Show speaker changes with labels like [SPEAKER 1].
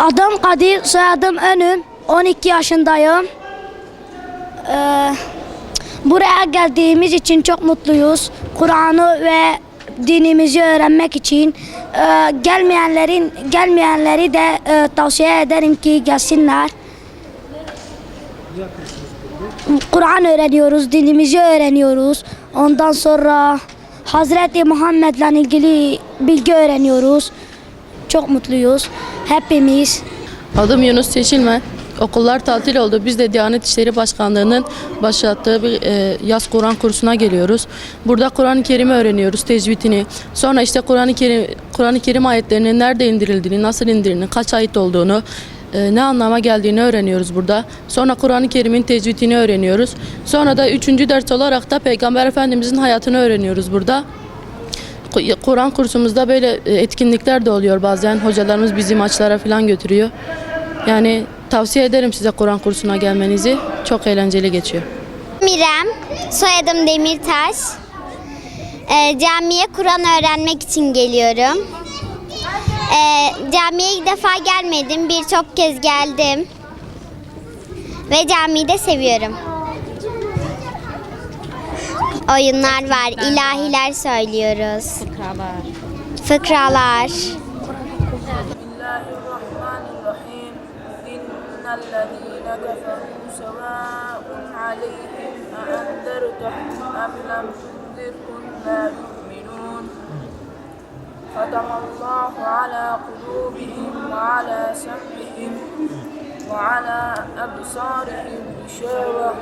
[SPEAKER 1] Adım Kadir, soyadım Önüm. 12 yaşındayım. Buraya geldiğimiz için çok mutluyuz. Kur'an'ı ve dinimizi öğrenmek için gelmeyenleri de tavsiye ederim ki gelsinler. Kur'an öğreniyoruz, dinimizi öğreniyoruz. Ondan sonra Hazreti Muhammed'le ilgili bilgi öğreniyoruz. Çok mutluyuz hepimiz.
[SPEAKER 2] Adım Yunus Seçilmen. Okullar tatil oldu. Biz de Diyanet İşleri Başkanlığı'nın başlattığı bir yaz Kur'an kursuna geliyoruz. Burada Kur'an-ı Kerim'i öğreniyoruz, tecvidini. Sonra işte Kur'an-ı Kerim ayetlerinin nerede indirildiğini, nasıl indirildiğini, kaç ayet olduğunu, ne anlama geldiğini öğreniyoruz burada. Sonra Kur'an-ı Kerim'in tecvidini öğreniyoruz. Sonra da 3. ders olarak da Peygamber Efendimizin hayatını öğreniyoruz burada. Kur'an kursumuzda böyle etkinlikler de oluyor bazen. Hocalarımız bizi maçlara falan götürüyor. Yani tavsiye ederim size Kur'an kursuna gelmenizi. Çok eğlenceli geçiyor.
[SPEAKER 3] Mirem, soyadım Demirtaş. Camiye Kur'an öğrenmek için geliyorum. Camiye ilk defa gelmedim, birçok kez geldim. Ve camiyi de seviyorum. Oyunlar var, ilahiler söylüyoruz. Fıkralar.
[SPEAKER 4] Bismillahirrahmanirrahim. İnnellezîne keferû sevâun aleyhim eendertehum em lem tunzirhum lâ yu'minûn. Khatamallahu alâ kulûbihim ve alâ sem'ihim ve alâ ebsârihim gişâveh.